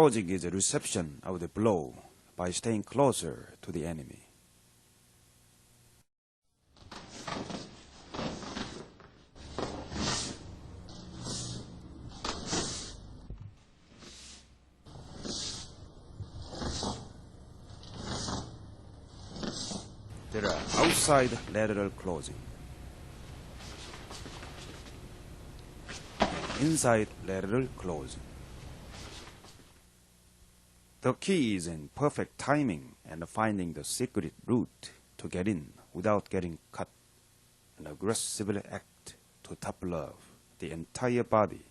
closing is a reception of the blow by staying closer to the enemy. There are outside lateral closing, inside lateral closing. The key is in perfect timing and finding the secret route to get in without getting cut, and aggressively act to topple off the entire body.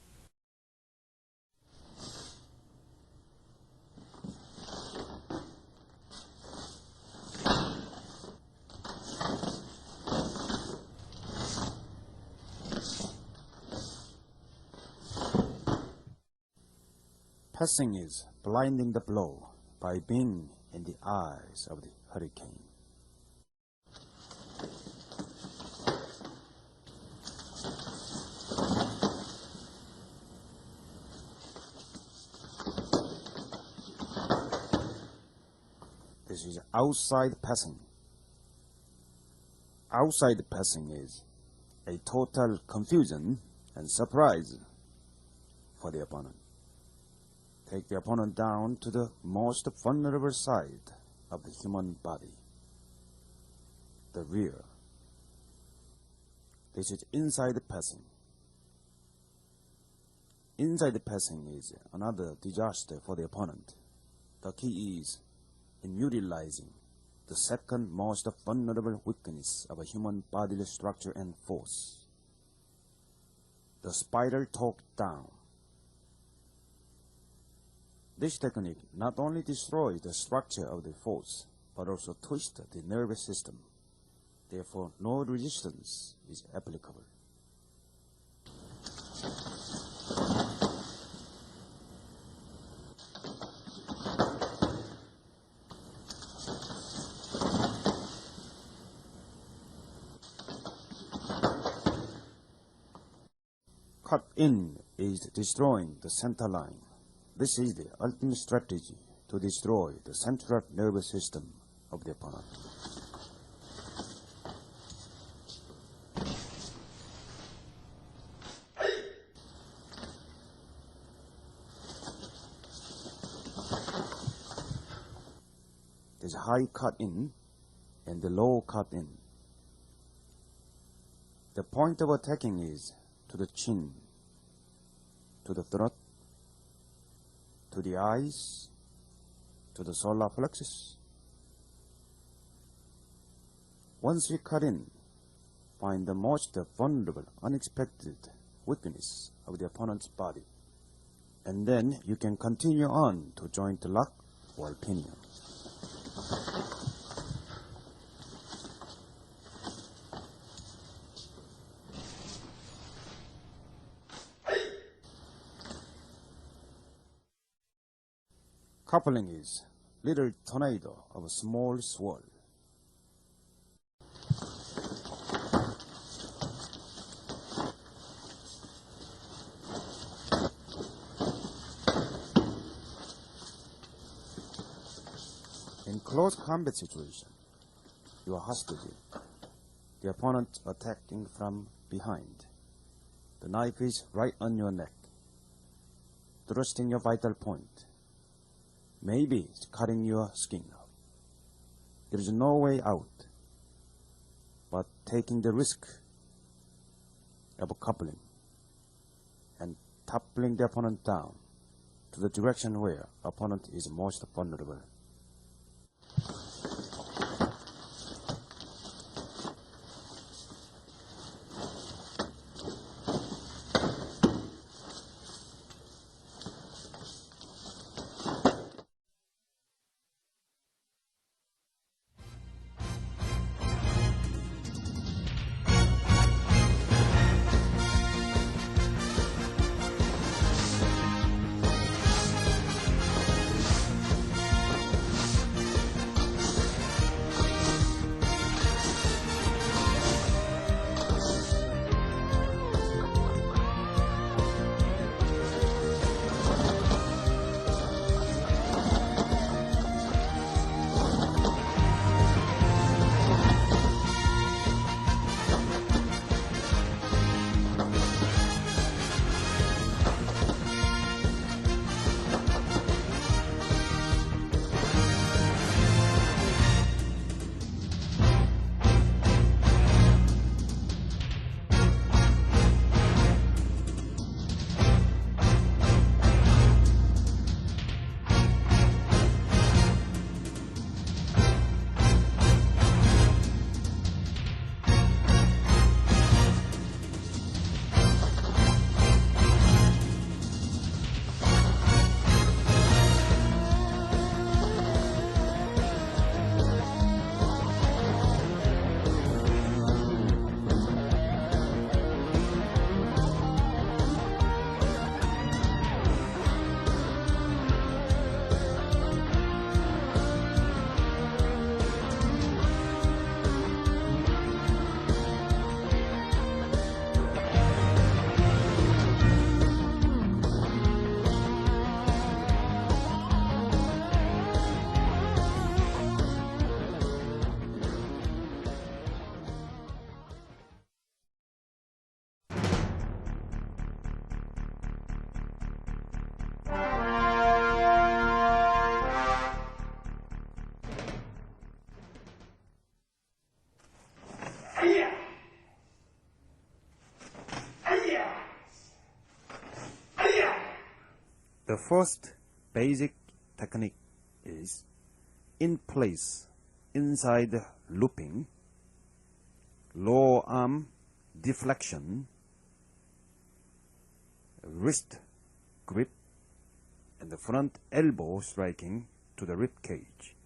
Passing is blinding the blow by being in the eyes of the hurricane. This is outside passing. Outside passing is a total confusion and surprise for the opponent. Take the opponent down to the most vulnerable side of the human body, the rear. This is inside passing. Inside passing is another disaster for the opponent. The key is in utilizing the second most vulnerable weakness of a human bodily structure and force, the spiral torque down. This technique not only destroys the structure of the force, but also twists the nervous system. Therefore, no resistance is applicable. Cut in is destroying the center line. This is the ultimate strategy to destroy the central nervous system of the opponent. There's a high cut in and the low cut in. The point of attacking is to the chin, to the throat, to the eyes, to the solar plexus. Once we cut in, find the most vulnerable, unexpected weakness of the opponent's body, and then you can continue on to joint lock or pinion. Coupling is little tornado of a small swirl. In close combat situation, you are hostage. The opponent attacking from behind. The knife is right on your neck, thrusting your vital point. Maybe it's cutting your skin off. There is no way out but taking the risk of coupling and toppling the opponent down to the direction where opponent is most vulnerable. The first basic technique is in place inside looping, lower arm deflection, wrist grip, and the front elbow striking to the rib cage.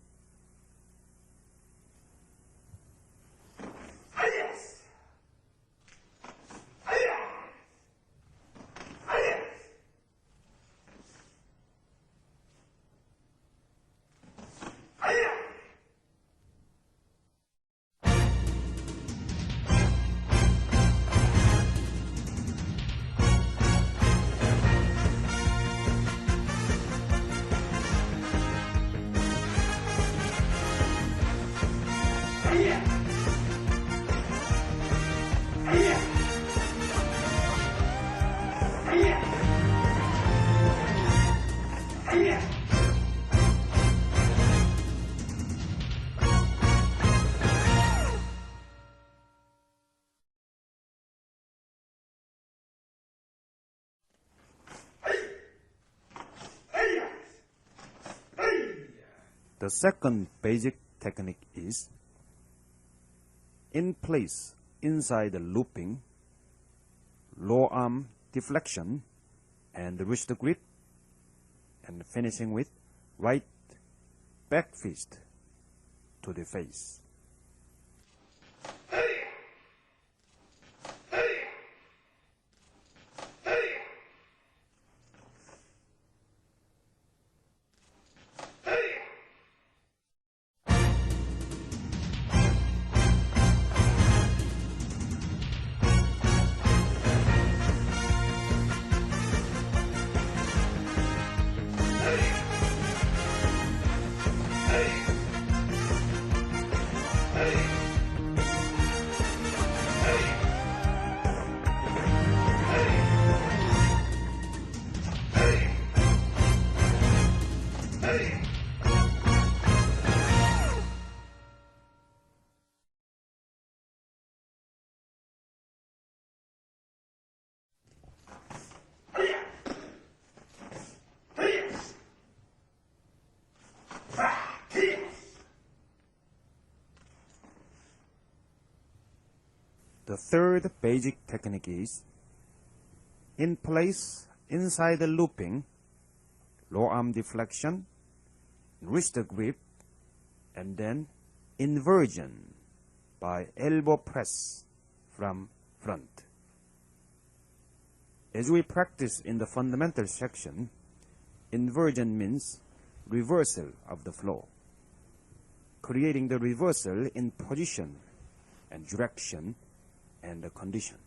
The second basic technique is in place inside the looping, lower arm deflection, and wrist grip, and finishing with right back fist to the face. The third basic technique is in place inside the looping, lower arm deflection, wrist grip, and then inversion by elbow press from front. As we practice in the fundamental section, inversion means reversal of the flow, creating the reversal in position and direction and the condition.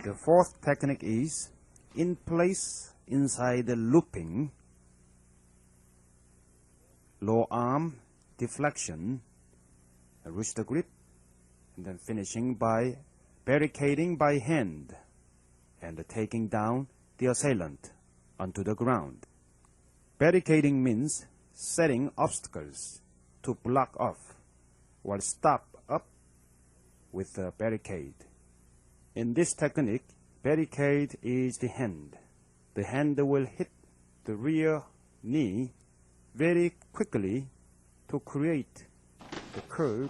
The fourth technique is in place inside the looping, lower arm deflection, wrist grip, and then finishing by barricading by hand and taking down the assailant onto the ground. Barricading means setting obstacles to block off or stop up with a barricade. In this technique, barricade is the hand. The hand will hit the rear knee very quickly to create the curve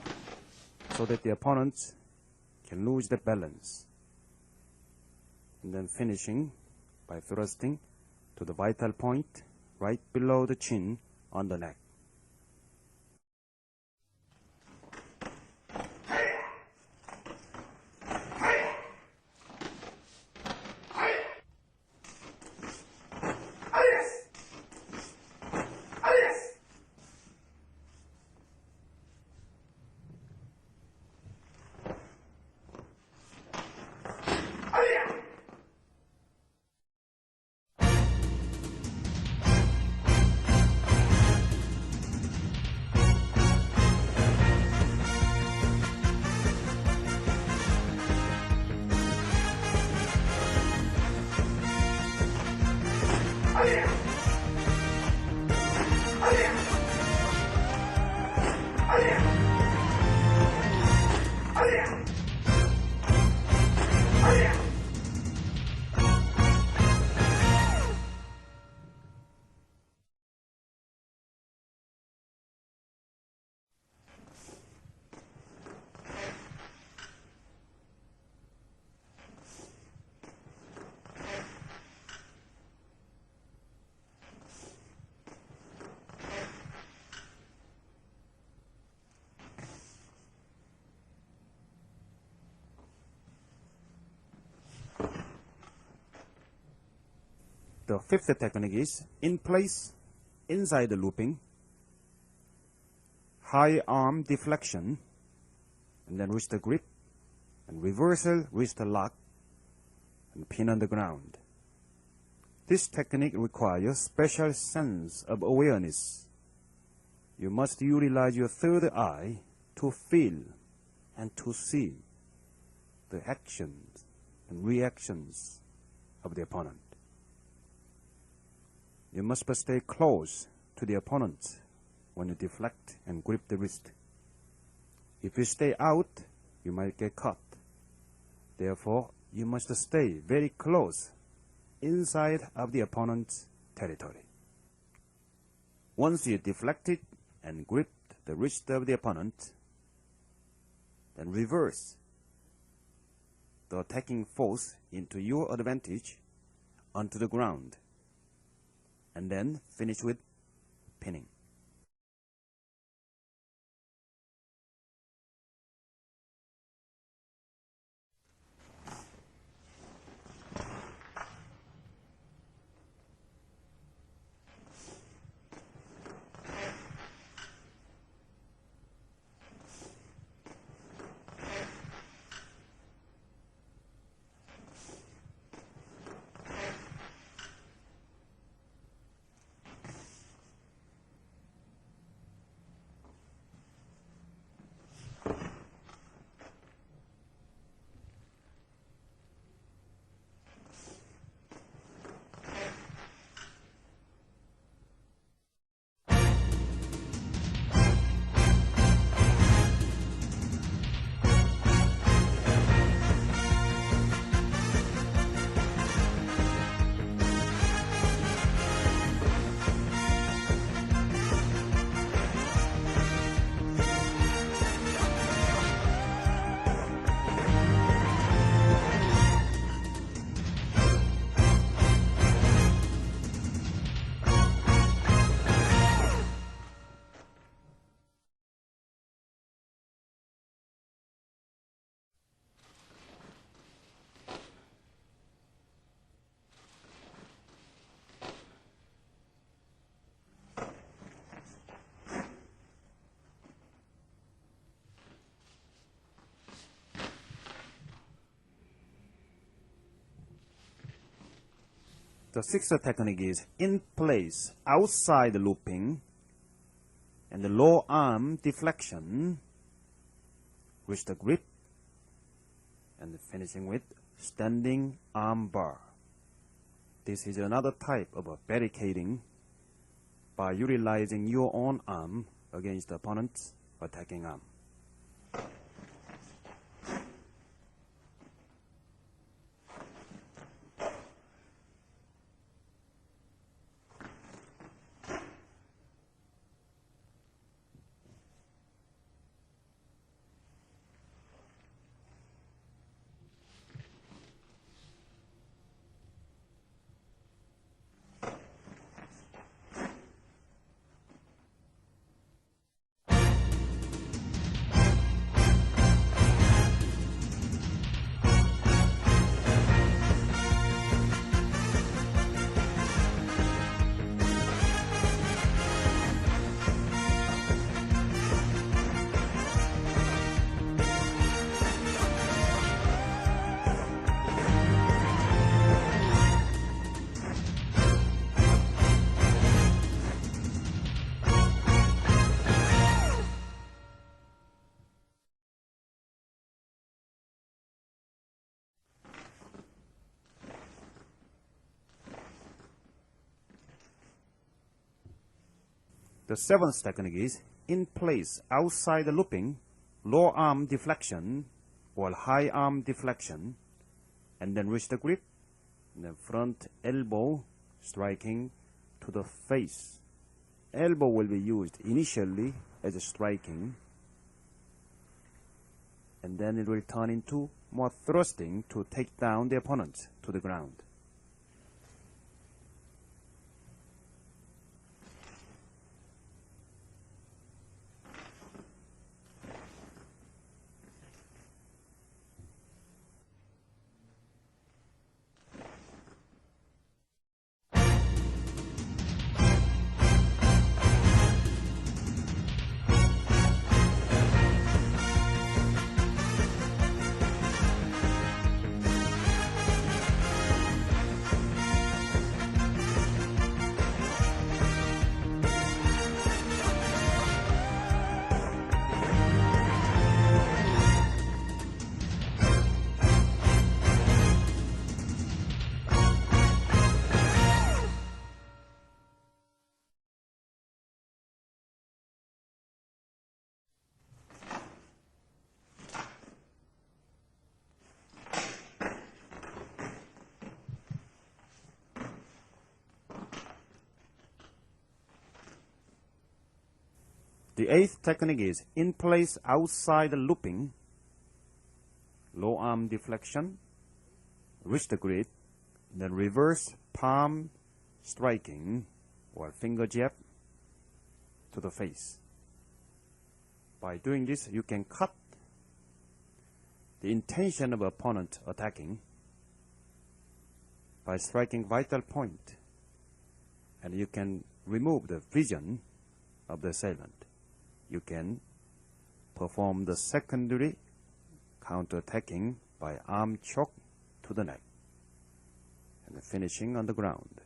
so that the opponent can lose the balance. And then finishing by thrusting to the vital point right below the chin on the neck. The fifth technique is in place, inside the looping, high arm deflection, and then wrist grip, and reversal wrist lock, and pin on the ground. This technique requires special sense of awareness. You must utilize your third eye to feel and to see the actions and reactions of the opponent. You must stay close to the opponent when you deflect and grip the wrist. If you stay out, you might get caught. Therefore, you must stay very close inside of the opponent's territory. Once you deflected and gripped the wrist of the opponent, then reverse the attacking force into your advantage onto the ground, and then finish with pinning. The sixth technique is in place, outside looping, and the low arm deflection, wrist grip, and finishing with standing arm bar. This is another type of barricading by utilizing your own arm against the opponent's attacking arm. The seventh technique is in place outside the looping, low arm deflection or high arm deflection, and then reach the grip, and then front elbow striking to the face. Elbow will be used initially as a striking, and then it will turn into more thrusting to take down the opponent to the ground. The eighth technique is in place outside the looping, low arm deflection, reach the grip, then reverse palm striking or finger jab to the face. By doing this, you can cut the intention of opponent attacking by striking vital point, and you can remove the vision of the assailant. You can perform the secondary counter-attacking by arm choke to the neck and finishing on the ground.